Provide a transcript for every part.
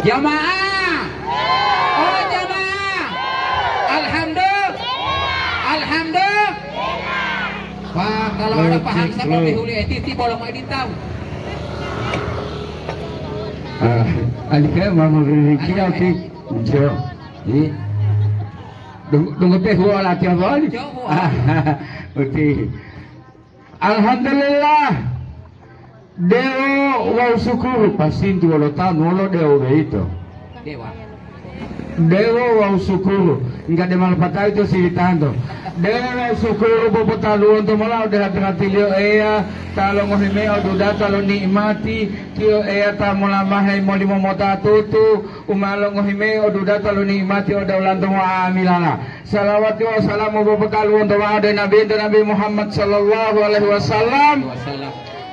Jamaah. Oh jamaah. Alhamdulillah. Alhamdulillah. Pak, kalau ada paham sama bihuli editi bolong edit tahu. Alika mama beriki nanti jo. Di tunggu teh gua latihan balik. Oke. Alhamdulillah. Deo wa syukur pasinti wala tano deo beito. Dewa. Deo wa syukur enggak de malpata itu silitando. Deo wa syukur bobotalu untuk malau de hati-hatilio ea talo ngohime oduda talo nikmati tio ea tamula mahai moli momota tutu umalo ngohime oduda talo nikmati odalanto amilana. Salawat wa salamu bobotalu untuk Nabi Muhammad sallallahu alaihi wasallam.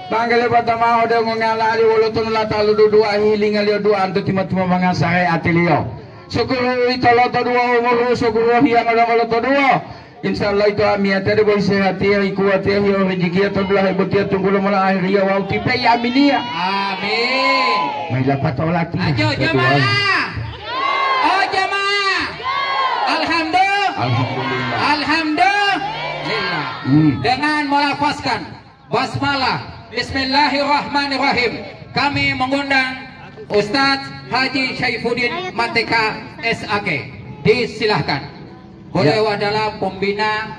Panggil pertama udah ngalali walaupun lata lu dua hiling alio dua antu timah-timah mangasare atilio. Syukur itu lata dua umur syukur yang ada lata dua. Insyaallah itu amiat ada boleh sehat ya ikuat ya rezeki atau belah hebat ya tunggu malah akhir ya wau tipe ya aminia. Amin. Mai dapat olak. Ayo jamaah. Oh jamaah. Alhamdulillah. Alhamdulillah. Alhamdulillah. Dengan melafazkan basmalah Bismillahirrahmanirrahim. Kami mengundang Ustadz Haji Syaifuddin Mateka SAG. Disilahkan. Beliau adalah pembina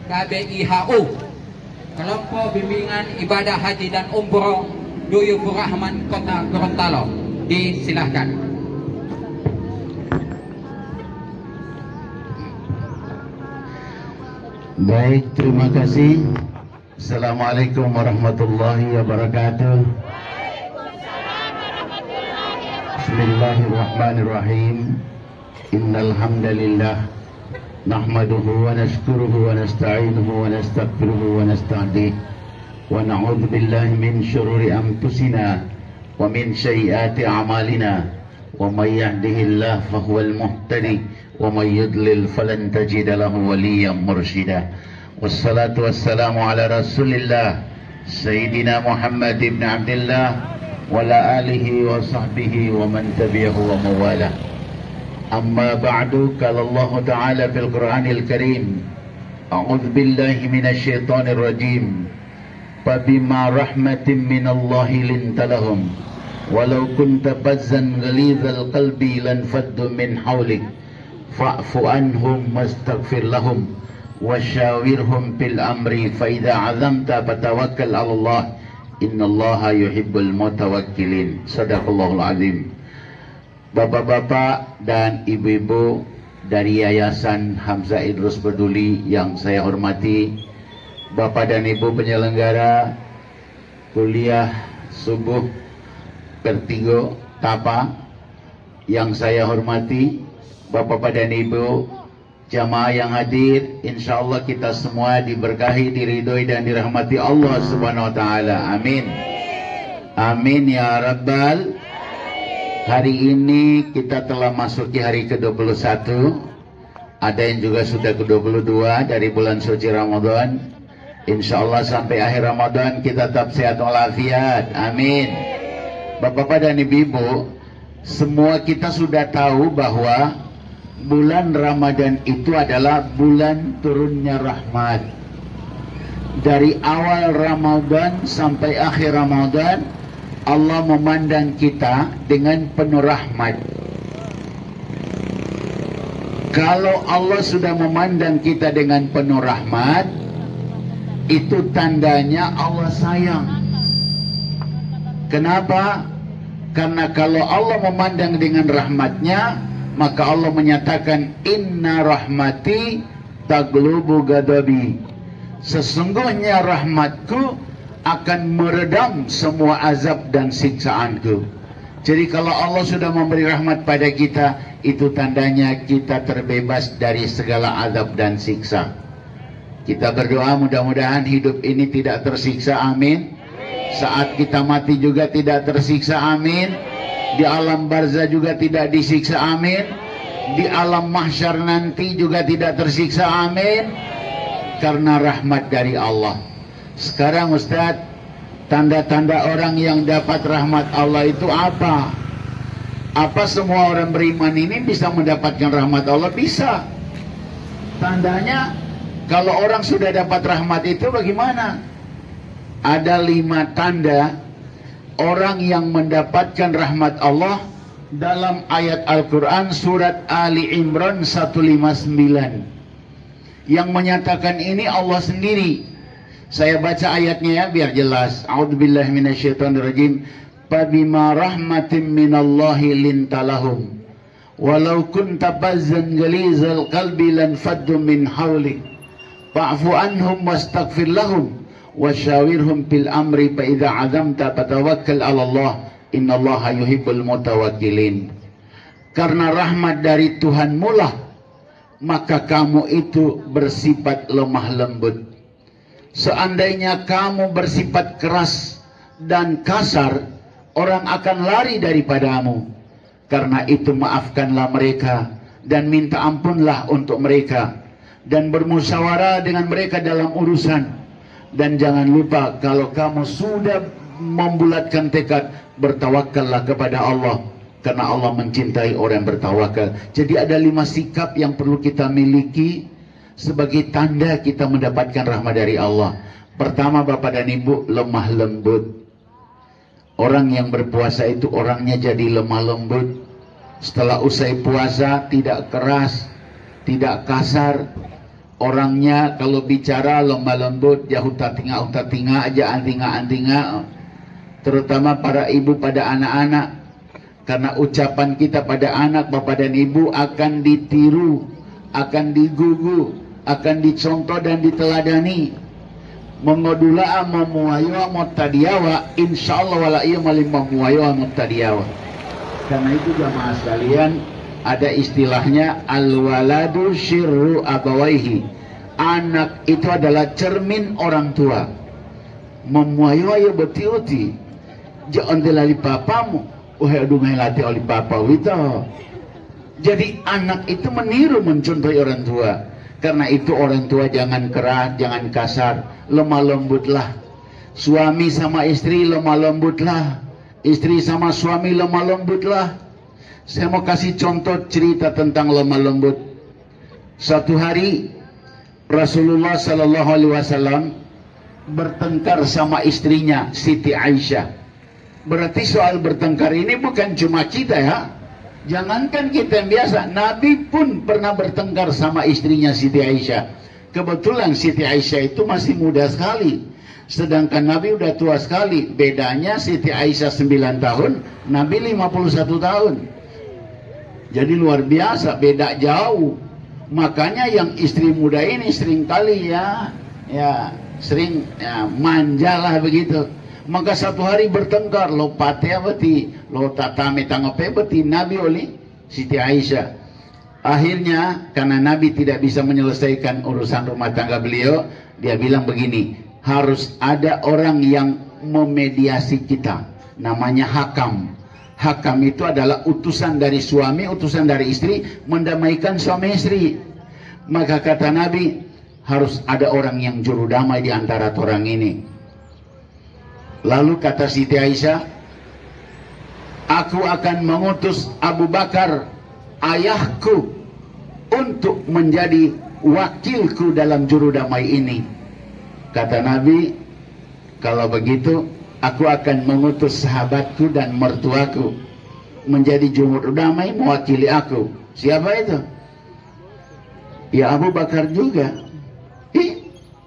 KBIHU, Kelompok Bimbingan Ibadah Haji dan Umroh Duyufur Rahman Kota Gorontalo. Disilahkan. Baik, terima kasih. Assalamualaikum warahmatullahi wabarakatuh. Bismillahirrahmanirrahim. Innal hamdalillah nahmaduhu wa nashkuruhu wa nasta'inuhu wa nastaghfiruhu wa nasta'dih wa na'udzu billahi min syururi anfusina wa min sayyiati a'malina wa may yahdihillahu fahuwal muhtadi wa may yudlil falan tajida lahu waliyyan mursyida. Wassalatu wassalamu ala rasulillah Sayyidina Muhammad ibn Abdullah wa ala alihi wa sahbihi wa man tabi'ahu wa mawala. Amma ba'du, qala Allah Ta'ala fil Qur'anil Karim, a'udzu billahi minasy syaithanir rajim. Fabima rahmatin minallahi linta lahum walau kunta fazzan ghalizal qalbi lanfaddu min hawlik fa'fu anhum wastaghfir lahum wasyawirhum fil amri fa idza azamta fatawakkal 'ala Allah innallaha yuhibbul mutawakkilin. Shadaqallahul azim. Bapak-bapak dan ibu-ibu dari Yayasan Hamzah Idrus Peduli yang saya hormati, Bapak dan Ibu penyelenggara kuliah subuh Pertigo Tapa yang saya hormati, Bapak dan Ibu jamaah yang hadir, insya Allah kita semua diberkahi, diridhoi dan dirahmati Allah Subhanahu wa Ta'ala. Amin. Amin ya Rabbal. Hari ini kita telah masuki hari ke-21. Ada yang juga sudah ke-22 dari bulan suci Ramadan. Insya Allah sampai akhir Ramadan kita tetap sehat walafiat. Amin. Bapak-bapak dan ibu-ibu, semua kita sudah tahu bahwa bulan Ramadan itu adalah bulan turunnya rahmat. Dari awal Ramadan sampai akhir Ramadan, Allah memandang kita dengan penuh rahmat. Kalau Allah sudah memandang kita dengan penuh rahmat, itu tandanya Allah sayang. Kenapa? Karena kalau Allah memandang dengan rahmatnya, maka Allah menyatakan inna rahmati taglubu ghadabi. Sesungguhnya rahmatku akan meredam semua azab dan siksaanku. Jadi kalau Allah sudah memberi rahmat pada kita, itu tandanya kita terbebas dari segala azab dan siksa. Kita berdoa mudah-mudahan hidup ini tidak tersiksa, amin. Saat kita mati juga tidak tersiksa, amin. Di alam barzah juga tidak disiksa, amin. Di alam mahsyar nanti juga tidak tersiksa, amin. Karena rahmat dari Allah. Sekarang Ustadz, Tanda-tanda orang yang dapat rahmat Allah itu apa? Apa semua orang beriman ini bisa mendapatkan rahmat Allah? Bisa. Tandanya kalau orang sudah dapat rahmat itu bagaimana? Ada 5 tanda orang yang mendapatkan rahmat Allah dalam ayat Al-Quran surat Ali Imran 159. Yang menyatakan ini Allah sendiri. Saya baca ayatnya ya biar jelas. A'udzubillahi minasyaitonirrajim. Fabima rahmatin minallahi lintalahum walau kunta fazzan ghalizal qalbi lan faddu min hawlik fa'fu anhum wastaghfir lahum wasyawirhum fil amri fa idza 'azamta fatawakkal 'ala Allah innallaha yuhibbul mutawakkilin. Karena rahmat dari Tuhanmu lah maka kamu itu bersifat lemah lembut. Seandainya kamu bersifat keras dan kasar, orang akan lari daripadamu. Karena itu maafkanlah mereka dan minta ampunlah untuk mereka dan bermusyawarah dengan mereka dalam urusan. Dan jangan lupa kalau kamu sudah membulatkan tekad, bertawakallah kepada Allah, karena Allah mencintai orang yang bertawakal. Jadi ada 5 sikap yang perlu kita miliki sebagai tanda kita mendapatkan rahmat dari Allah. Pertama, Bapak dan Ibu, lemah lembut. Orang yang berpuasa itu orangnya jadi lemah lembut. Setelah usai puasa tidak keras, tidak kasar. Orangnya kalau bicara lemah lembut, ya utatinga aja, antinga. Terutama para ibu pada anak-anak. Karena ucapan kita pada anak, Bapak dan Ibu akan ditiru, akan digugu, akan dicontoh dan diteladani. Mengodula memuayo mutadiyawa, insyaallah wala iya malim memuayo mutadiyawa. Karena itu jamaah sekalian, ada istilahnya al-waladu syirru abawaihi. Anak itu adalah cermin orang tua. Memuayo ayo beti-uti. Jangan dilali papamu. Wahai adungai latih oleh papa wito. Jadi anak itu meniru mencontohi orang tua. Karena itu orang tua jangan keras, jangan kasar, lemah lembutlah. Suami sama istri lemah lembutlah. Istri sama suami lemah lembutlah. Saya mau kasih contoh cerita tentang lemah lembut. Satu hari Rasulullah Sallallahu Alaihi Wasallam bertengkar sama istrinya Siti Aisyah. Berarti soal bertengkar ini bukan cuma kita ya. Jangankan kita yang biasa, Nabi pun pernah bertengkar sama istrinya Siti Aisyah. Kebetulan Siti Aisyah itu masih muda sekali, sedangkan Nabi udah tua sekali. Bedanya Siti Aisyah 9 tahun, Nabi 51 tahun. Jadi luar biasa, beda jauh. Makanya yang istri muda ini seringkali sering manjalah begitu. Maka satu hari bertengkar, lo patea beti, lo tatame tangape beti Nabi oleh Siti Aisyah. Akhirnya karena Nabi tidak bisa menyelesaikan urusan rumah tangga beliau, dia bilang begini, harus ada orang yang memediasi kita, namanya hakam. Hakam itu adalah utusan dari suami, utusan dari istri, mendamaikan suami istri. Maka kata Nabi, harus ada orang yang juru damai di antara orang ini. Lalu kata Siti Aisyah, aku akan mengutus Abu Bakar, ayahku, untuk menjadi wakilku dalam juru damai ini. Kata Nabi, kalau begitu aku akan mengutus sahabatku dan mertuaku menjadi juru damai mewakili aku. Siapa itu? Ya Abu Bakar juga.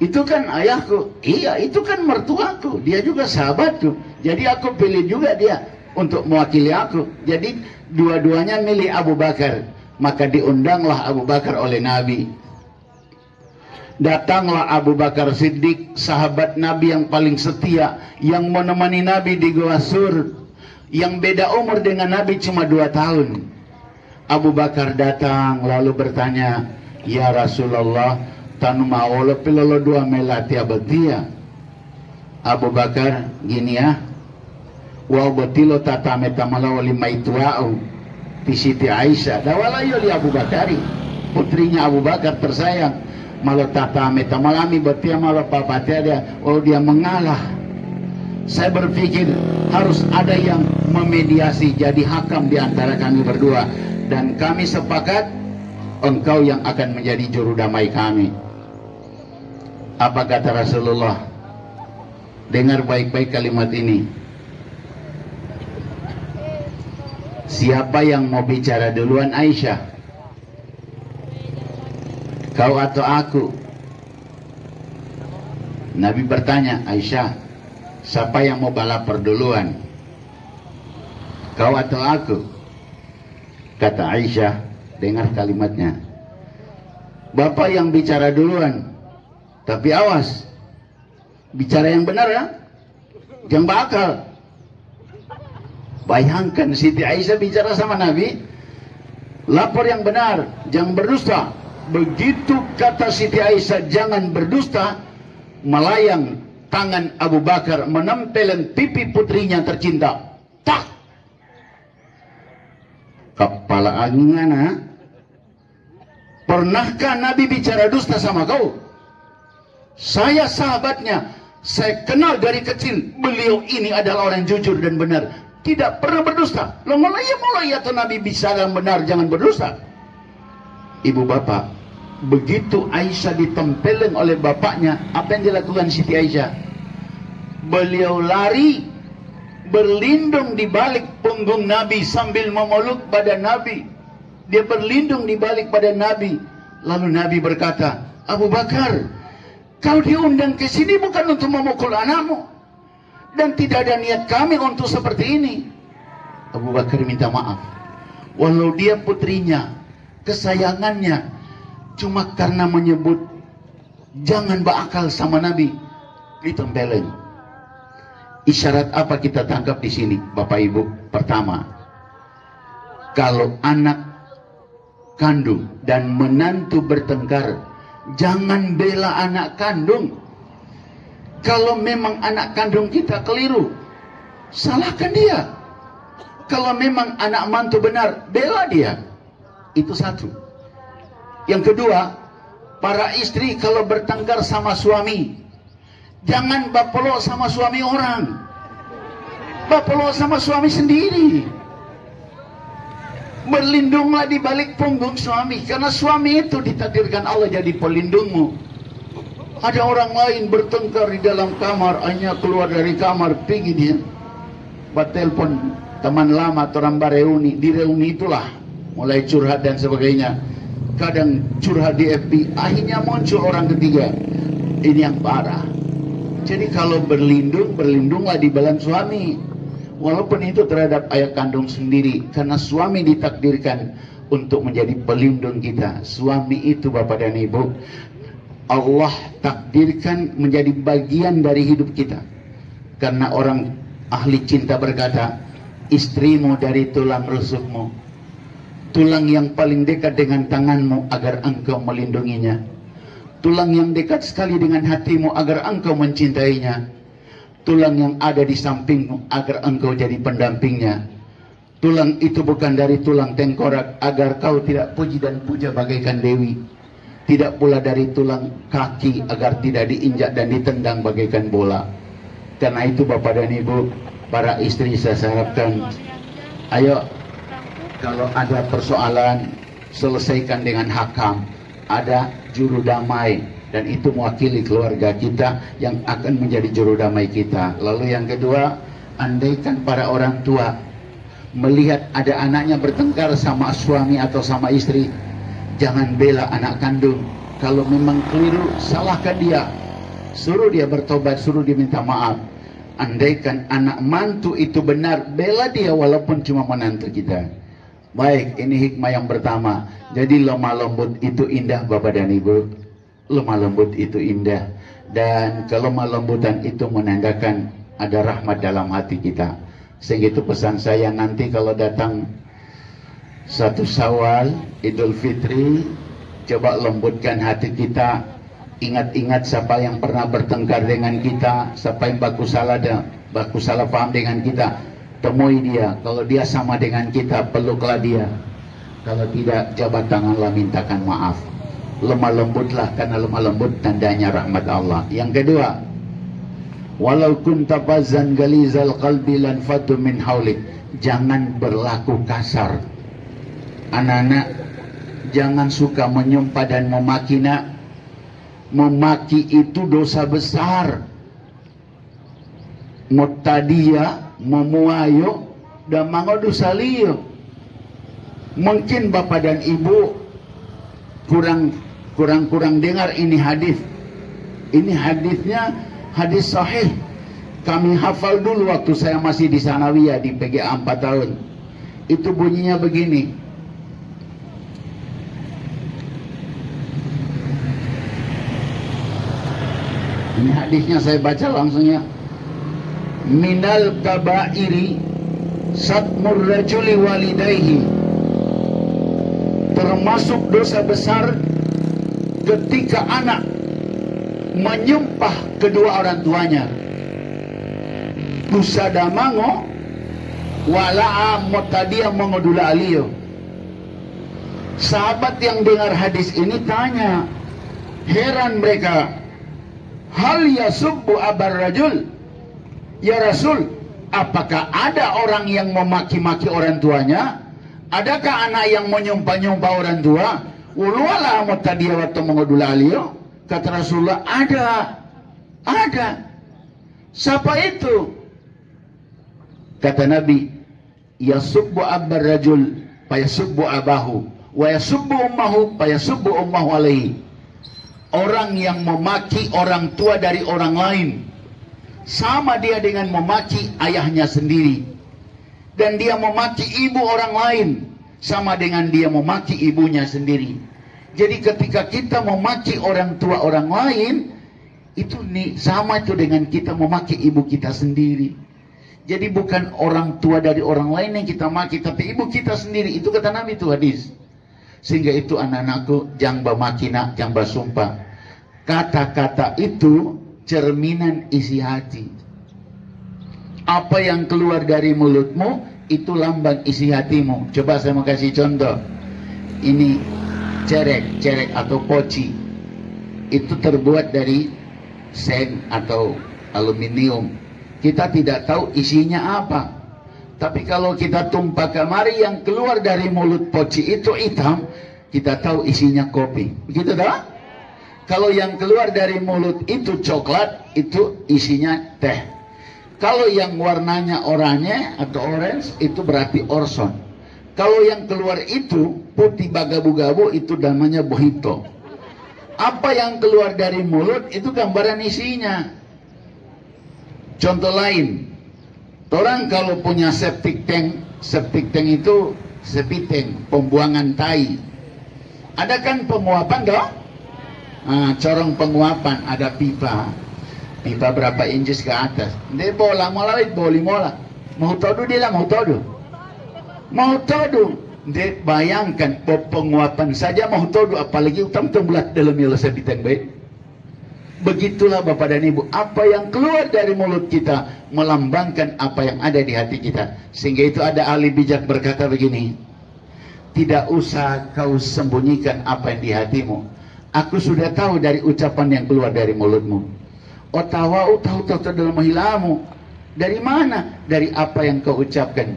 Itu kan ayahku. Iya, itu kan mertuaku. Dia juga sahabatku. Jadi aku pilih juga dia untuk mewakili aku. Jadi dua-duanya milih Abu Bakar. Maka diundanglah Abu Bakar oleh Nabi. Datanglah Abu Bakar Siddiq, sahabat Nabi yang paling setia, yang menemani Nabi di Gua Sur, yang beda umur dengan Nabi cuma 2 tahun. Abu Bakar datang lalu bertanya, ya Rasulullah, tanu mawolo pilolo 2 melati abatia. Abu Bakar gini ya, wa batilo tatame tamala wali maituau di Siti Aisyah. Dawalayo li Abu Bakari, putrinya Abu Bakar tersayang. Malah tatame tamalami batia malah papatia dia, oh dia mengalah. Saya berpikir harus ada yang memediasi, jadi hakam di antara kami berdua. Dan kami sepakat engkau yang akan menjadi juru damai kami. Apa kata Rasulullah? Dengar baik-baik kalimat ini. Siapa yang mau bicara duluan? Aisyah, kau atau aku? Nabi bertanya, Aisyah, siapa yang mau balapar duluan? Kau atau aku? Kata Aisyah, dengar kalimatnya, Bapak yang bicara duluan, tapi awas, bicara yang benar ya, jangan bakal. Bayangkan Siti Aisyah bicara sama Nabi, lapor yang benar, jangan berdusta. Begitu kata Siti Aisyah jangan berdusta, melayang tangan Abu Bakar menempelin pipi putrinya tercinta. Tak, kepala angin anak. Pernahkah Nabi bicara dusta sama kau? Saya sahabatnya, saya kenal dari kecil. Beliau ini adalah orang jujur dan benar, tidak pernah berdusta. Lo mulai atau Nabi bicara benar, jangan berdusta. Ibu bapak, begitu Aisyah ditempelin oleh bapaknya, apa yang dilakukan Siti Aisyah? Beliau lari, berlindung di balik punggung Nabi sambil memeluk badan Nabi. Dia berlindung di balik badan Nabi. Lalu Nabi berkata, Abu Bakar, kau diundang ke sini bukan untuk memukul anakmu, dan tidak ada niat kami untuk seperti ini. Abu Bakar minta maaf, walau dia putrinya, kesayangannya, cuma karena menyebut jangan berakal sama Nabi, ditempelin. Isyarat apa kita tangkap di sini, Bapak Ibu? Pertama, kalau anak kandung dan menantu bertengkar, jangan bela anak kandung. Kalau memang anak kandung kita keliru, salahkan dia. Kalau memang anak mantu benar, bela dia. Itu satu. Yang kedua, para istri kalau bertengkar sama suami, jangan bapelok sama suami orang, bapelok sama suami sendiri. Berlindunglah di balik punggung suami, karena suami itu ditakdirkan Allah jadi pelindungmu. Ada orang lain bertengkar di dalam kamar, hanya keluar dari kamar pergi dia buat telepon teman lama atau orang reuni. Di reuni itulah mulai curhat dan sebagainya. Kadang curhat di FB, akhirnya muncul orang ketiga. Ini yang parah. Jadi kalau berlindung, berlindunglah di balik suami, walaupun itu terhadap ayah kandung sendiri, karena suami ditakdirkan untuk menjadi pelindung kita. Suami itu Bapak dan Ibu, Allah takdirkan menjadi bagian dari hidup kita. Karena orang ahli cinta berkata, istrimu dari tulang rusukmu, tulang yang paling dekat dengan tanganmu agar engkau melindunginya, tulang yang dekat sekali dengan hatimu agar engkau mencintainya, tulang yang ada di sampingmu agar engkau jadi pendampingnya. Tulang itu bukan dari tulang tengkorak agar kau tidak puji dan puja bagaikan dewi, tidak pula dari tulang kaki agar tidak diinjak dan ditendang bagaikan bola. Karena itu Bapak dan Ibu, para istri, saya harapkan, ayo kalau ada persoalan selesaikan dengan hakam, ada juru damai, dan itu mewakili keluarga kita yang akan menjadi juru damai kita. Lalu yang kedua, andaikan para orang tua melihat ada anaknya bertengkar sama suami atau sama istri, jangan bela anak kandung. Kalau memang keliru, salahkan dia, suruh dia bertobat, suruh dia minta maaf. Andaikan anak mantu itu benar, bela dia walaupun cuma menantu kita. Baik, ini hikmah yang pertama. Jadi lemah lembut itu indah Bapak dan Ibu. Lemah lembut itu indah, dan kelemah lembutan itu menandakan ada rahmat dalam hati kita. Sehingga itu pesan saya, nanti kalau datang 1 Syawal, Idul Fitri, coba lembutkan hati kita. Ingat-ingat siapa yang pernah bertengkar dengan kita, siapa yang baku salah paham dengan kita, temui dia. Kalau dia sama dengan kita, peluklah dia. Kalau tidak, jabat tanganlah, mintakan maaf. Lemah lembutlah, karena lemah lembut tandanya rahmat Allah. Yang kedua, Walau kunta fazzan galizal qalbi lan faddu min haulik. Jangan berlaku kasar. Anak-anak, jangan suka menyumpah dan memaki, nak. Memaki itu dosa besar. Mutadia, memuayo, dan mangodu saliyo. Mungkin bapak dan ibu kurang dengar ini hadis. Ini hadisnya hadis sahih. Kami hafal dulu waktu saya masih di Sanawiyah di PGA 4 tahun. Itu bunyinya begini. Ini hadisnya saya baca langsungnya. Minal kabairi satmur rajuli walidayhi. Termasuk dosa besar ketika anak menyumpah kedua orang tuanya. Kusada mango wala'a mutadia mengodula aliyo. Sahabat yang dengar hadis ini tanya, heran mereka, hal yasubbu abar rajul? Ya Rasul, apakah ada orang yang memaki-maki orang tuanya? Adakah anak yang menyumpah-nyumpah orang tua? Wala mutadia waktu mengodula aliyo. Kata Rasulullah, ada. Siapa itu? Kata Nabi, yasubbu abbar rajul fayasubbu abahu wa yasubbu ummahu fayasubbu ummahu alaihi. Orang yang memaki orang tua dari orang lain, sama dia dengan memaki ayahnya sendiri. Dan dia memaki ibu orang lain, sama dengan dia memaki ibunya sendiri. Jadi ketika kita memaki orang tua orang lain, itu sama itu dengan kita memaki ibu kita sendiri. Jadi bukan orang tua dari orang lain yang kita maki, tapi ibu kita sendiri. Itu kata Nabi itu hadis. Sehingga itu anak-anakku, jangan bermaki nak, jangan bersumpah. Kata-kata itu cerminan isi hati. Apa yang keluar dari mulutmu, itu lambang isi hatimu. Coba saya mau kasih contoh. Ini cerek atau poci. Itu terbuat dari seng atau aluminium. Kita tidak tahu isinya apa. Tapi kalau kita tumpah kemari, yang keluar dari mulut poci itu hitam, kita tahu isinya kopi. Begitu dah? Kalau yang keluar dari mulut itu coklat, itu isinya teh. Kalau yang warnanya oranye atau orange, itu berarti orson. Kalau yang keluar itu putih bagabu-gabu, itu namanya mojito. Apa yang keluar dari mulut itu gambaran isinya. Contoh lain, orang kalau punya septic tank itu septic pembuangan tai. Ada kan penguapan toh? Corong penguapan, ada pipa berapa inches ke atas. Dia bola mola. Mau todo dia lah, mau todo. Dia bayangkan penguapan saja mau todo, apalagi utam tembulat dalam yang septic tank baik. Begitulah Bapak dan Ibu, apa yang keluar dari mulut kita melambangkan apa yang ada di hati kita. Sehingga itu ada ahli bijak berkata begini, tidak usah kau sembunyikan apa yang di hatimu. Aku sudah tahu dari ucapan yang keluar dari mulutmu. Tahu dalam mahilamu. Dari mana? Dari apa yang kau ucapkan.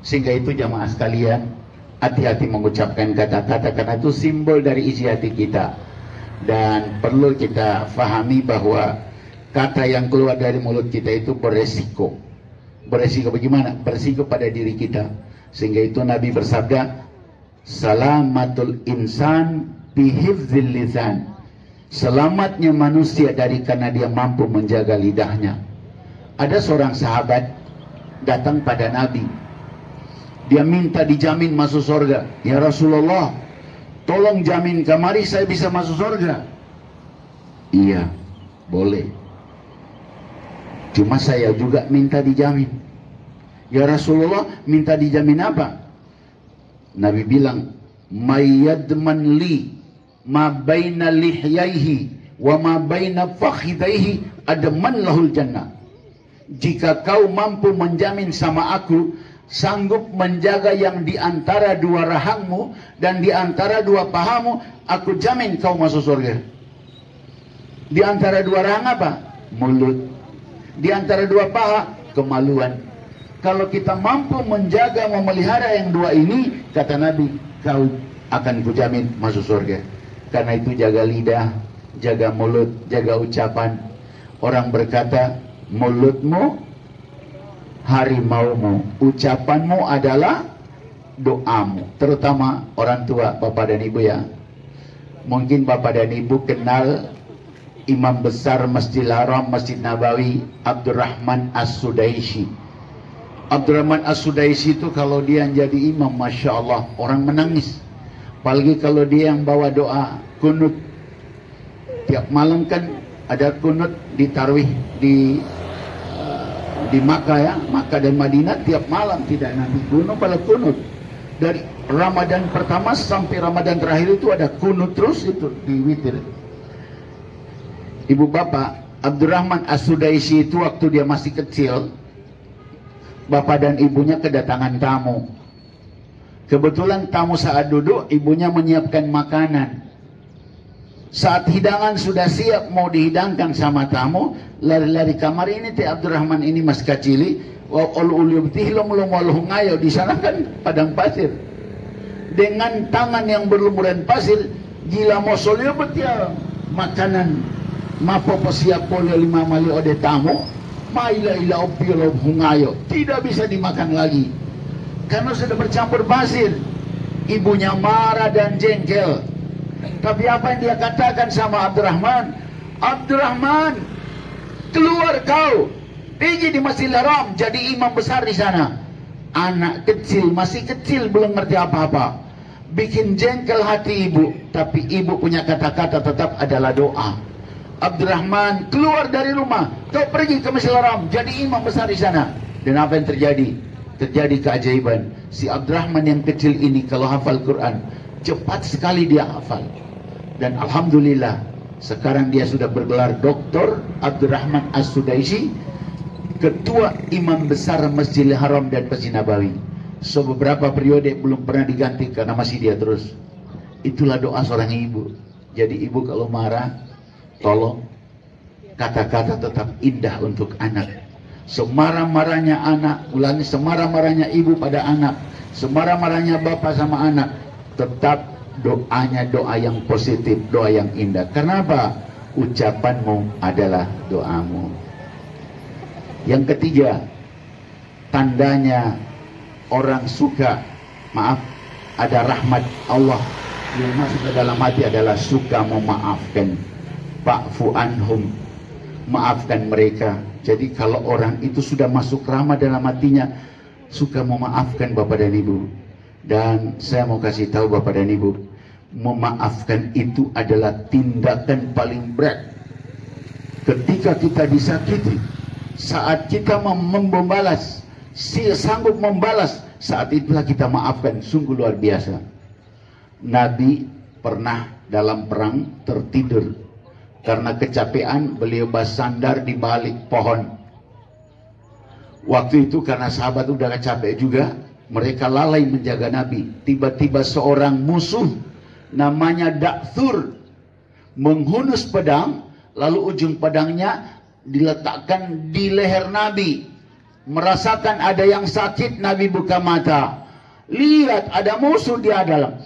Sehingga itu jamaah sekalian, hati-hati mengucapkan kata-kata, karena itu simbol dari isi hati kita. Dan perlu kita fahami bahwa kata yang keluar dari mulut kita itu beresiko. Beresiko bagaimana? Beresiko pada diri kita. Sehingga itu Nabi bersabda, salamatul insan bihifzil lisan. Selamatnya manusia dari karena dia mampu menjaga lidahnya. Ada seorang sahabat datang pada Nabi. Dia minta dijamin masuk surga. Ya Rasulullah, tolong jamin kemari saya bisa masuk surga. Iya, boleh. Cuma saya juga minta dijamin. Ya Rasulullah, minta dijamin apa? Nabi bilang, mayyadman li ma baina lihyaihi wa ma baina fakhidaihi adman lahul jannah. Jika kau mampu menjamin sama aku, sanggup menjaga yang di antara dua rahangmu dan di antara dua pahamu, aku jamin kau masuk surga. Di antara dua rahang apa? Mulut. Di antara dua paha, kemaluan. Kalau kita mampu menjaga, memelihara yang dua ini, kata Nabi, kau akan kujamin masuk surga. Karena itu jaga lidah, jaga mulut, jaga ucapan. Orang berkata, mulutmu harimaumu, ucapanmu adalah doamu. Terutama orang tua, bapak dan ibu ya. Mungkin bapak dan ibu kenal Imam besar Masjidil Haram, Masjid Nabawi, Abdurrahman As-Sudaisi. Abdurrahman As-Sudaisi itu kalau dia jadi imam, Masya Allah, orang menangis. Apalagi kalau dia yang bawa doa kunut. Tiap malam kan ada kunut di tarawih di Makkah ya, Makkah dan Madinah tiap malam, tidak nanti kunut pada kunut. Dari Ramadan pertama sampai Ramadan terakhir itu ada kunut terus itu di witir. Ibu bapak, Abdurrahman As-Sudaisi itu waktu dia masih kecil, bapak dan ibunya kedatangan tamu. Kebetulan tamu saat duduk, ibunya menyiapkan makanan. Saat hidangan sudah siap mau dihidangkan sama tamu, lari-lari kamar ini teh Abdurrahman ini masih kecil. Di sana kan padang pasir. Dengan tangan yang berlumuran pasir, gila mosolnya betul makanan. Mapo siap polio 5 mali ode tamu, maila ila opilo hungayo, tidak bisa dimakan lagi karena sudah bercampur pasir. Ibunya marah dan jengkel. Tapi apa yang dia katakan sama Abdurrahman? Abdurrahman, keluar kau, pergi di Masjidil Haram, jadi imam besar di sana. Anak kecil, masih kecil, belum ngerti apa-apa, bikin jengkel hati ibu. Tapi ibu punya kata-kata tetap adalah doa. Abdurrahman, keluar dari rumah, kau pergi ke Masjidil Haram, jadi imam besar di sana. Dan apa yang terjadi? Terjadi keajaiban. Si Abdurrahman yang kecil ini kalau hafal Quran, cepat sekali dia hafal. Dan alhamdulillah, sekarang dia sudah bergelar Dr. Abdurrahman As-Sudaisi, ketua imam besar Masjidil Haram dan Masjid Nabawi. So beberapa periode belum pernah diganti karena masih dia terus. Itulah doa seorang ibu. Jadi ibu kalau marah, tolong kata-kata tetap indah untuk anak. Semarah-marahnya anak, ulangi, semarah-marahnya ibu pada anak, semarah-marahnya bapak sama anak, tetap doanya doa yang positif, doa yang indah. Kenapa? Ucapanmu adalah doamu. Yang ketiga, tandanya orang suka, maaf, ada rahmat Allah yang masuk ke dalam hati adalah suka memaafkan. Fa'fu anhum, maafkan mereka. Jadi kalau orang itu sudah masuk rahmat dalam hatinya, suka memaafkan bapak dan ibu. Dan saya mau kasih tahu bapak dan ibu, memaafkan itu adalah tindakan paling berat. Ketika kita disakiti, saat kita membalas, sanggup membalas, saat itulah kita maafkan. Sungguh luar biasa. Nabi pernah dalam perang tertidur. Karena kecapean, beliau bersandar di balik pohon. Waktu itu karena sahabat udah capek juga, mereka lalai menjaga Nabi. Tiba-tiba seorang musuh namanya Da'thur menghunus pedang, lalu ujung pedangnya diletakkan di leher Nabi. Merasakan ada yang sakit, Nabi buka mata. Lihat ada musuh di dalam.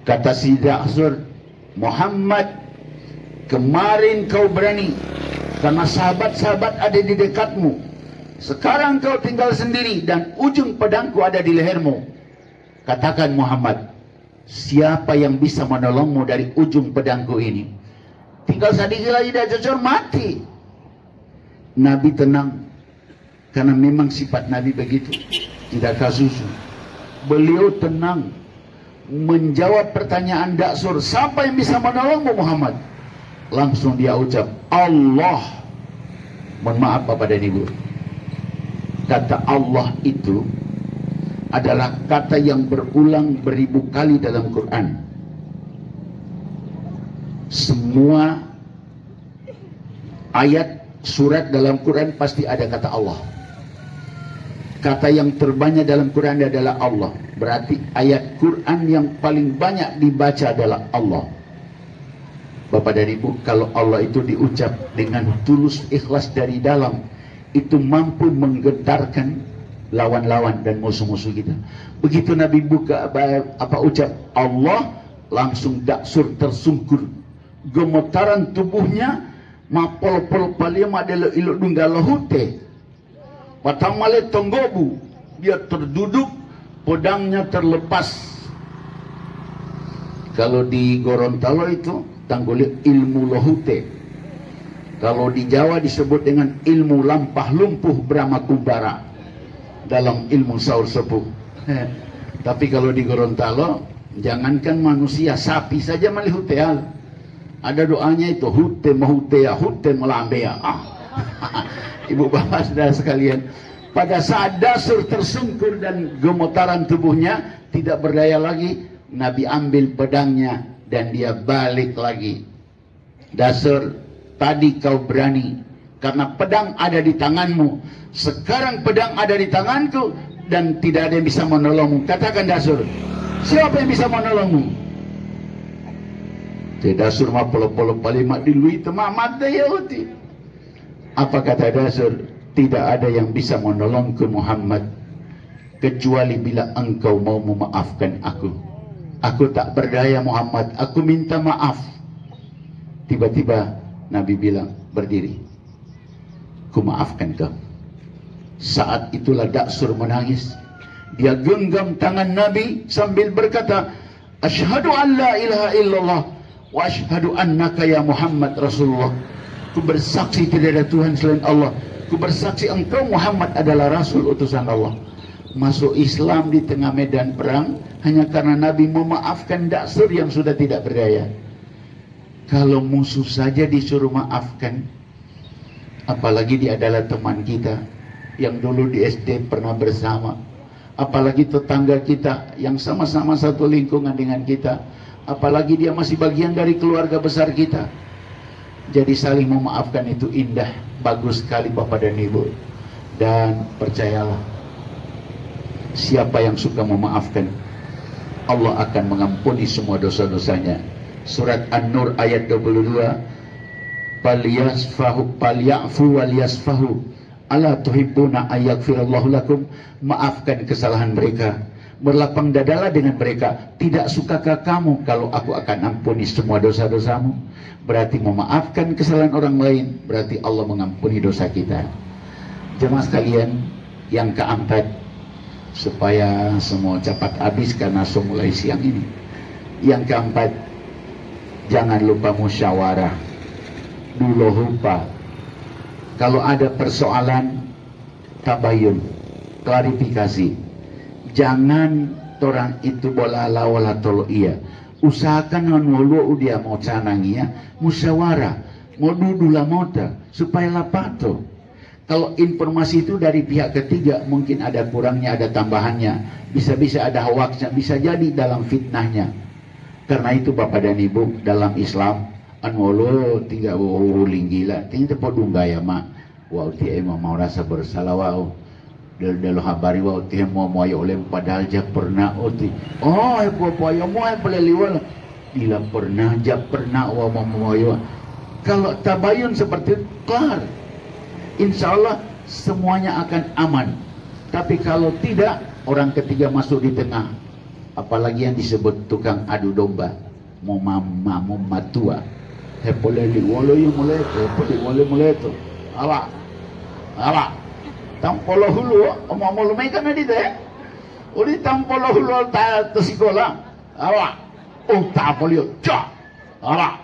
Kata si Da'thur, Muhammad, kemarin kau berani karena sahabat-sahabat ada di dekatmu. Sekarang kau tinggal sendiri dan ujung pedangku ada di lehermu. Katakan Muhammad, siapa yang bisa menolongmu dari ujung pedangku ini? Tinggal sedikit lagi dah jujur mati. Nabi tenang, karena memang sifat Nabi begitu, tidak kasusu. Beliau tenang menjawab pertanyaan Da'thur, siapa yang bisa menolongmu Muhammad? Langsung dia ucap, Allah. Mohon maaf bapak dan ibu, kata Allah itu adalah kata yang berulang beribu kali dalam Quran. Semua ayat surat dalam Quran pasti ada kata Allah. Kata yang terbanyak dalam Quran adalah Allah. Berarti ayat Quran yang paling banyak dibaca adalah Allah. Bapak dan Ibu, kalau Allah itu diucap dengan tulus ikhlas dari dalam, itu mampu menggetarkan lawan-lawan dan musuh-musuh kita. Begitu Nabi buka ucap Allah, langsung daksur tersungkur, gemetaran tubuhnya mapol-pol palia madelo ilok dunggalo hute patang male tonggobu, dia terduduk, pedangnya terlepas. Kalau di Gorontalo itu tangguli ilmu lohute, kalau di Jawa disebut dengan ilmu lampah lumpuh Brahma Kumbara dalam ilmu saur sepuh. Tapi kalau di Gorontalo, jangankan manusia, sapi saja melihuteal. Ada doanya itu, hute mahutea, hute melambea. Ibu bapak saudara sekalian, pada saat dasur tersungkur dan gemetaran tubuhnya tidak berdaya lagi, Nabi ambil pedangnya dan dia balik lagi. Dasur, tadi kau berani karena pedang ada di tanganmu, sekarang pedang ada di tanganku dan tidak ada yang bisa menolongmu. Katakan Dasur, siapa yang bisa menolongmu? Dasur mah polo-polo palimak dilui temamat daya uti. Apa kata Dasur? Tidak ada yang bisa menolongku Muhammad kecuali bila engkau mau memaafkan aku. Aku tak berdaya Muhammad, aku minta maaf. Tiba-tiba Nabi bilang, berdiri, ku maafkan kau. Saat itulah Daksur menangis. Dia genggam tangan Nabi sambil berkata, asyhadu an la ilaha illallah wa asyhadu annaka ya Muhammad Rasulullah. Ku bersaksi tidak ada Tuhan selain Allah. Ku bersaksi engkau Muhammad adalah Rasul utusan Allah. Masuk Islam di tengah medan perang hanya karena Nabi memaafkan Daksur yang sudah tidak berdaya. Kalau musuh saja disuruh maafkan, apalagi dia adalah teman kita yang dulu di SD pernah bersama, apalagi tetangga kita yang sama-sama satu lingkungan dengan kita, apalagi dia masih bagian dari keluarga besar kita. Jadi saling memaafkan itu indah, bagus sekali Bapak dan Ibu. Dan percayalah, siapa yang suka memaafkan, Allah akan mengampuni semua dosa-dosanya. Surat An-Nur ayat 22, Falyafu wal yasfahu ala tuhibbuna ayaghfirallahu lakum. Maafkan kesalahan mereka, berlapang dadalah dengan mereka. Tidak sukakah kamu kalau aku akan ampuni semua dosa-dosamu? Berarti memaafkan kesalahan orang lain, berarti Allah mengampuni dosa kita. Jemaah sekalian, yang keempat, supaya semua cepat habis karena mulai siang ini. Yang keempat, jangan lupa musyawarah. Dulu lupa, kalau ada persoalan, tabayun, klarifikasi. Jangan orang itu bola wala tolo iya. Usahakan nonwolo dia mau canangnya musyawarah, mau dudula mota supaya lapato. Kalau informasi itu dari pihak ketiga mungkin ada kurangnya, ada tambahannya, bisa-bisa ada hoaxnya, bisa jadi dalam fitnahnya. Karena itu Bapak dan Ibu, dalam Islam anwolo tiga linggila, tinggal podung gaya mak. Wow, dia emang mau rasa bersalah wow. Dalam habari wow dia mau moyo oleh padahal dia pernah oti. Oh, apa yang mau peleliwal. Bila pernah dia pernah wow mau moyo. Kalau tabayun seperti itu, kelar. Insya Allah semuanya akan aman. Tapi kalau tidak, orang ketiga masuk di tengah. Apalagi yang disebut tukang adu domba, mau mama mau matua. Hepoleli wolo yang mulai tu, hepoleli mulai tu. Awak. Tampolo hulu, omong lumai kan ada deh. Uli tampolo hulu ta sekolah. Awak. Oh tampolo, cak. Awak.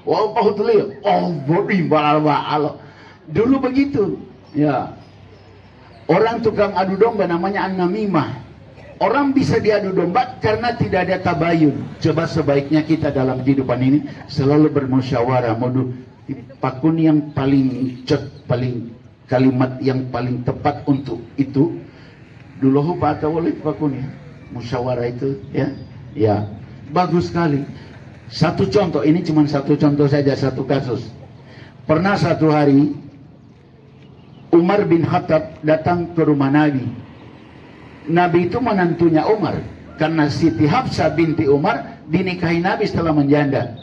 Oh pahutuli. Oh bodi balal. Dulu begitu. Ya. Orang tukang adu domba namanya an-namimah. Orang bisa diadu domba karena tidak ada tabayun. Coba sebaiknya kita dalam kehidupan ini selalu bermusyawarah. Modu pakun yang paling paling kalimat yang paling tepat untuk itu. Dulu Pak Tawali pakun ya. Musyawarah itu ya bagus sekali. Satu contoh, ini cuma satu contoh saja, satu kasus. Pernah satu hari Umar bin Khattab datang ke rumah Nabi. Nabi itu menantunya Umar, karena Siti Hafsah binti Umar dinikahi Nabi setelah menjanda.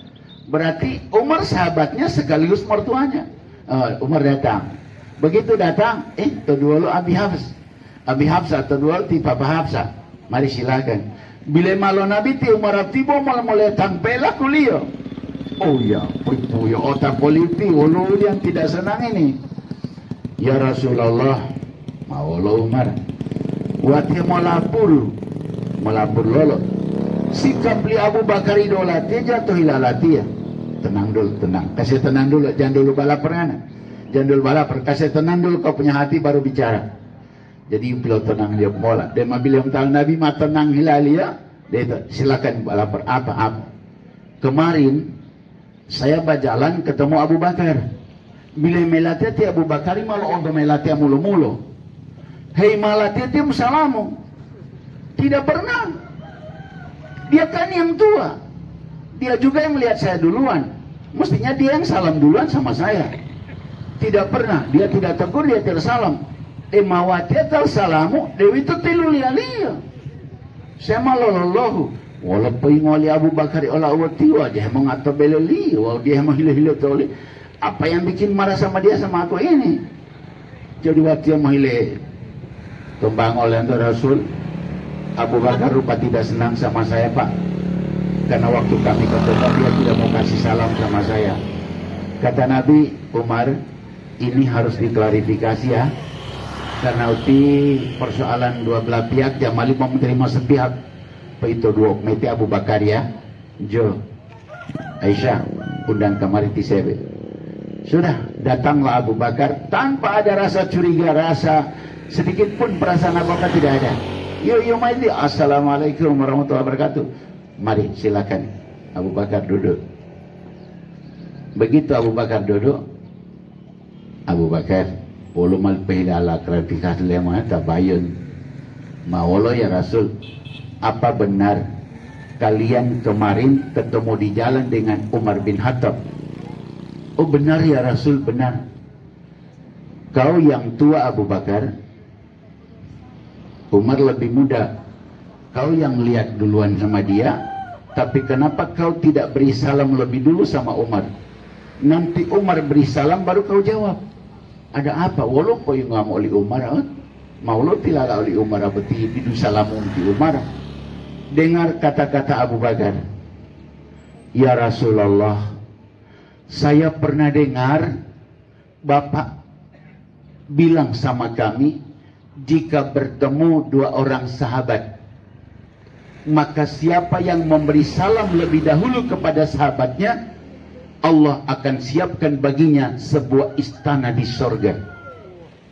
Berarti Umar sahabatnya sekaligus mertuanya. Umar datang. Begitu datang, kedua lo Abi Hafsah, kedua lo ti Papa Hafsah. Mari silakan. Bila malo Nabi ti Umar tibo mulai tampela kuliah. Oh ya, puyo otak politik, ulu yang tidak senang ini. Ya Rasulullah, mau lo Umar. Wati melapur lolo. Sikap li Abu Bakar idolati jatuh hilalati ya. Tenang dulu, tenang. Kasih tenang dulu, jangan dulu balaper kan? Jangan dulu balaper, kasih tenang dulu, kau punya hati baru bicara. Jadi bila tenang dia mola. Dia bila tentang Nabi mah tenang hilali ya. Dia silakan balaper apa. Kemarin saya berjalan ketemu Abu Bakar. Bila melatih Abu Bakar malah untuk melatih mulu-mulu. Hei malatih dia salamu. Tidak pernah. Dia kan yang tua. Dia juga yang melihat saya duluan. Mestinya dia yang salam duluan sama saya. Tidak pernah. Dia tidak tegur, dia tidak salam. Mawatnya salamu. Dewi itu tilu liya-liya. Saya malololahu. Walaupun ngoli Abu Bakar olah awatiwa. Dia mau ngata beleli. Dia mau hile-hile toli. Apa yang bikin marah sama dia sama aku ini? Jadi waktu yang mau hile. Kembang oleh Rasul. Abu Bakar rupa tidak senang sama saya, Pak. Karena waktu kami ketemu dia tidak mau kasih salam sama saya. Kata Nabi, Umar, ini harus diklarifikasi ya. Karena uti persoalan dua belah pihak, Jamali mau menerima sepihak. Pak itu dua meti Abu Bakar ya. Jo, Aisyah, undang kamari tisebe. Sudah, datanglah Abu Bakar tanpa ada rasa curiga, rasa sedikit pun perasaan Abu Bakar tidak ada. Yo maili, assalamualaikum warahmatullahi wabarakatuh. Mari silakan. Abu Bakar duduk. Begitu Abu Bakar duduk, Abu Bakar, ulumal pehilala klarifikasi lemah tabayun. Mawalo ya Rasul, apa benar kalian kemarin ketemu di jalan dengan Umar bin Khattab? Oh benar ya Rasul, benar. Kau yang tua Abu Bakar, Umar lebih muda. Kau yang lihat duluan sama dia, tapi kenapa kau tidak beri salam lebih dulu sama Umar? Nanti Umar beri salam baru kau jawab. Ada apa? Walau kau yang ngam oleh Umar, mau lo tilala oleh Umar apa tidu salamun di Umar? Dengar kata-kata Abu Bakar. Ya Rasulullah, saya pernah dengar Bapak bilang sama kami, jika bertemu dua orang sahabat, maka siapa yang memberi salam lebih dahulu kepada sahabatnya, Allah akan siapkan baginya sebuah istana di sorga.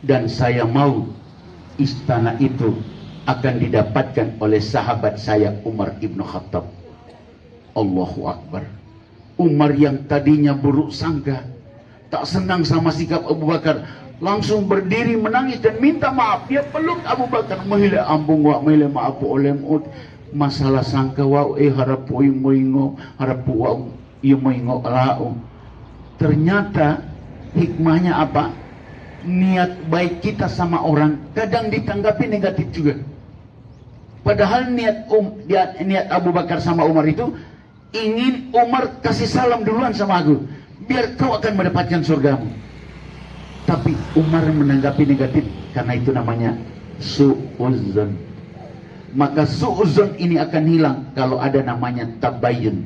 Dan saya mau istana itu akan didapatkan oleh sahabat saya Umar ibn Khattab. Allahu Akbar. Umar yang tadinya buruk sangka, tak senang sama sikap Abu Bakar, langsung berdiri menangis dan minta maaf. Dia peluk Abu Bakar, mahila ambung wa mahila maaf oleh masalah sangka wa harap moingo harap wa moingo lau. Ternyata hikmahnya apa? Niat baik kita sama orang kadang ditanggapi negatif juga. Padahal niat Abu Bakar sama Umar itu ingin Umar kasih salam duluan sama aku, biar kau akan mendapatkan surgamu. Tapi Umar menanggapi negatif, karena itu namanya su'uzon. Maka su'uzon ini akan hilang kalau ada namanya tabayun.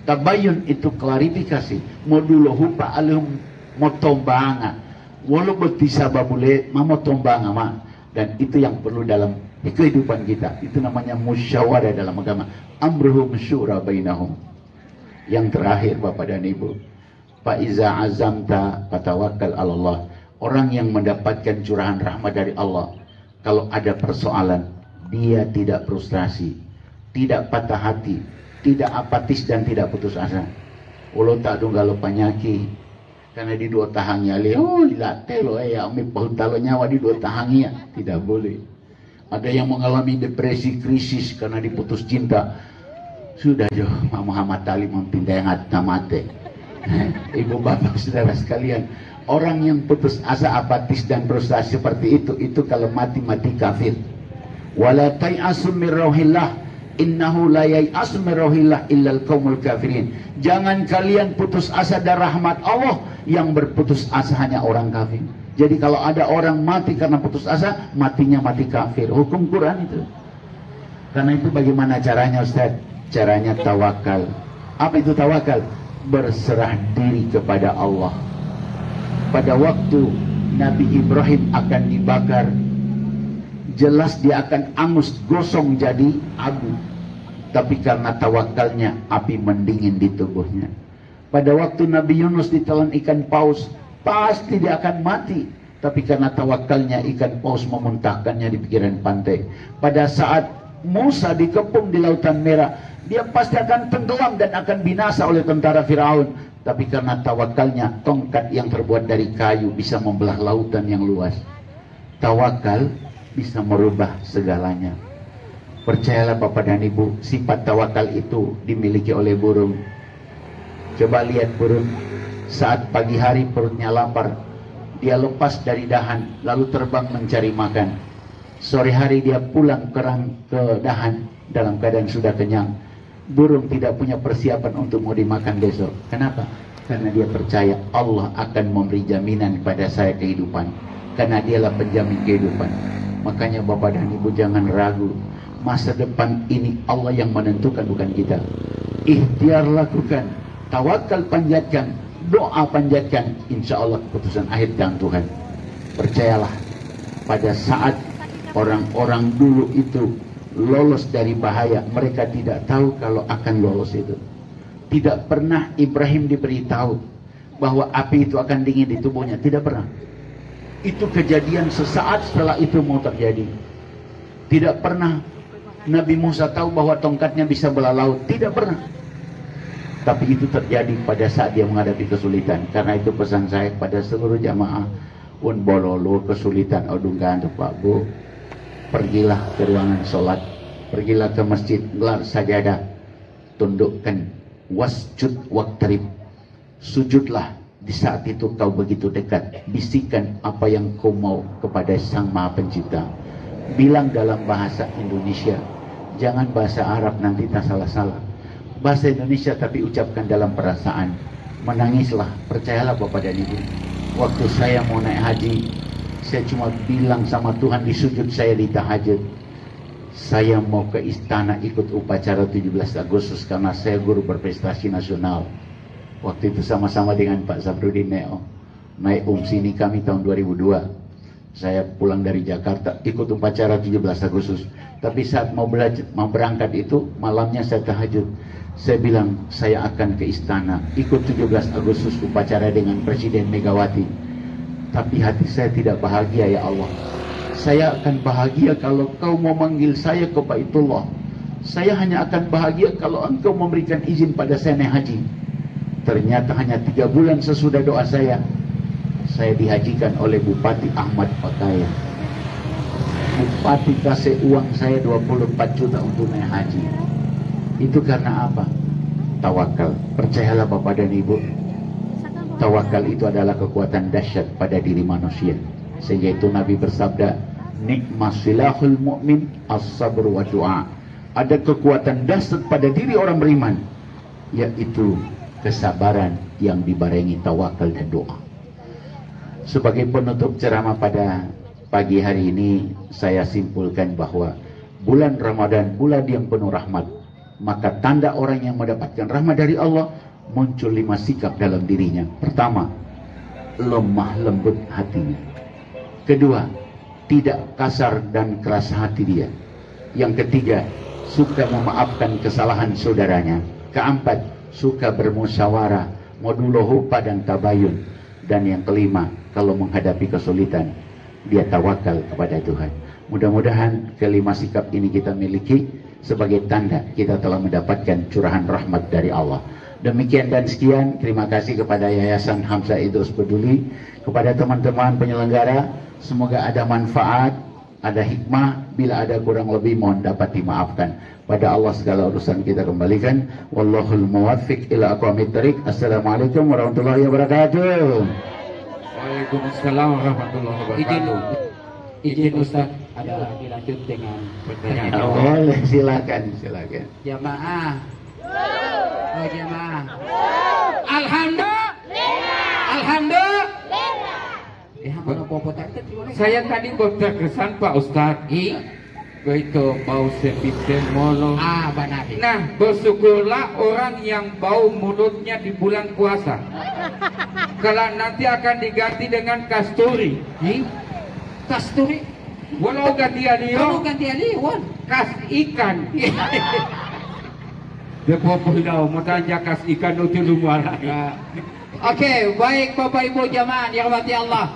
Tabayun itu klarifikasi. Modulo hupa alum motombanga. Walau betisa babule mamotombanga ma. Dan itu yang perlu dalam kehidupan kita. Itu namanya musyawarah dalam agama. Amruhum syura bainahum. Yang terakhir Bapak dan Ibu, fa iza azamta fatawakkal 'alallah. Orang yang mendapatkan curahan rahmat dari Allah, kalau ada persoalan, dia tidak frustrasi, tidak patah hati, tidak apatis dan tidak putus asa. Ulo tak dunggalo panyaki, karena di dua tahangnya ilate lo ya umi pahutalo nyawa di dua tahangnya, tidak boleh. Ada yang mengalami depresi, krisis karena diputus cinta. Sudah jo, Muhammad Ali mempindah yang mate. Ibu bapak saudara sekalian, orang yang putus asa, apatis dan frustasi seperti itu kalau mati kafir. Wala tai'asu min rauhillah, Innahu la yai'asu min rohillah illal qaumul kafirin. Jangan kalian putus asa dari rahmat Allah, yang berputus asa hanya orang kafir. Jadi kalau ada orang mati karena putus asa, matinya mati kafir. Hukum Quran itu. Karena itu bagaimana caranya Ustaz? Caranya tawakal. Apa itu tawakal? Berserah diri kepada Allah. Pada waktu Nabi Ibrahim akan dibakar, jelas dia akan angus gosong jadi abu. Tapi karena tawakalnya, api mendingin di tubuhnya. Pada waktu Nabi Yunus ditelan ikan paus, pasti dia akan mati. Tapi karena tawakalnya, ikan paus memuntahkannya di pinggiran pantai. Pada saat Musa dikepung di Lautan Merah, dia pasti akan tenggelam dan akan binasa oleh tentara Firaun. Tapi karena tawakalnya, tongkat yang terbuat dari kayu bisa membelah lautan yang luas. Tawakal bisa merubah segalanya. Percayalah Bapak dan Ibu, sifat tawakal itu dimiliki oleh burung. Coba lihat burung, saat pagi hari perutnya lapar, dia lepas dari dahan lalu terbang mencari makan. Sore hari dia pulang ke dahan dalam keadaan sudah kenyang. Burung tidak punya persiapan untuk mau dimakan besok. Kenapa? Karena dia percaya Allah akan memberi jaminan kepada saya kehidupan. Karena dialah penjamin kehidupan. Makanya Bapak dan Ibu jangan ragu. Masa depan ini Allah yang menentukan, bukan kita. Ikhtiar lakukan, tawakal panjatkan, doa panjatkan. Insya Allah keputusan akhir tangan Tuhan. Percayalah, pada saat orang-orang dulu itu lolos dari bahaya, mereka tidak tahu kalau akan lolos itu. Tidak pernah Ibrahim diberitahu bahwa api itu akan dingin di tubuhnya. Tidak pernah. Itu kejadian sesaat setelah itu mau terjadi. Tidak pernah Nabi Musa tahu bahwa tongkatnya bisa belah laut. Tidak pernah. Tapi itu terjadi pada saat dia menghadapi kesulitan. Karena itu pesan saya pada seluruh jamaah, un bololo kesulitan odungkan Pak Bu, pergilah ke ruangan sholat, pergilah ke masjid, gelar sajadah, tundukkan, wasjud waqtarib, sujudlah. Di saat itu kau begitu dekat, bisikan apa yang kau mau kepada Sang Maha Pencipta. Bilang dalam bahasa Indonesia, jangan bahasa Arab, nanti tak salah-salah. Bahasa Indonesia tapi ucapkan dalam perasaan. Menangislah, percayalah Bapak dan Ibu. Waktu saya mau naik haji, saya cuma bilang sama Tuhan di sujud saya di tahajud, saya mau ke istana ikut upacara 17 Agustus karena saya guru berprestasi nasional. Waktu itu sama-sama dengan Pak Sabrudin Neo naik sini kami tahun 2002. Saya pulang dari Jakarta ikut upacara 17 Agustus. Tapi saat mau berangkat itu malamnya saya tahajud. Saya bilang saya akan ke istana ikut 17 Agustus upacara dengan Presiden Megawati. Tapi hati saya tidak bahagia ya Allah. Saya akan bahagia kalau kau mau manggil saya ke Baitullah. Saya hanya akan bahagia kalau engkau memberikan izin pada saya naik haji. Ternyata hanya 3 bulan sesudah doa saya dihajikan oleh Bupati Ahmad Pakaya. Bupati kasih uang saya 24 juta untuk naik haji. Itu karena apa? Tawakal. Percayalah Bapak dan Ibu, tawakal itu adalah kekuatan dahsyat pada diri manusia. Sehingga itu Nabi bersabda, nikmas silahul mu'min as-sabr wa du'a. Ada kekuatan dahsyat pada diri orang beriman, yaitu kesabaran yang dibarengi tawakal dan doa. Sebagai penutup ceramah pada pagi hari ini, saya simpulkan bahwa bulan Ramadan bulan yang penuh rahmat. Maka tanda orang yang mendapatkan rahmat dari Allah, muncul 5 sikap dalam dirinya. Pertama, lemah lembut hatinya. Kedua, tidak kasar dan keras hati dia. Yang ketiga, suka memaafkan kesalahan saudaranya. Keempat, suka bermusyawarah, moduluhu dan tabayun. Dan yang kelima, kalau menghadapi kesulitan, dia tawakal kepada Tuhan. Mudah-mudahan kelima sikap ini kita miliki sebagai tanda kita telah mendapatkan curahan rahmat dari Allah. Demikian dan sekian, terima kasih kepada Yayasan Hamzah Idrus Peduli, kepada teman-teman penyelenggara, semoga ada manfaat, ada hikmah. Bila ada kurang lebih mohon dapat dimaafkan. Pada Allah segala urusan kita kembalikan. Wallahul muwaffiq ila aqwamit thariq. Assalamualaikum warahmatullahi wabarakatuh. Waalaikumsalam warahmatullahi wabarakatuh. Izin Ustaz. Ada dilanjut dengan pertanyaan. Boleh, silakan. Jamaah. Oh jamaah. Alhamdulillah. Ya, mana popot tadi? Saya tadi berkesan Pak Ustadz. Itu bau sepiten molo. Benar. Nah, bersyukurlah orang yang bau mulutnya di bulan puasa. Kalau nanti akan diganti dengan kasturi. Kasturi. Walau ganti alio, kas ikan. Dia popok dah, matanya kas ikan itu lumala. Oke, baik Bapak Ibu jamaah yang dirahmati Allah.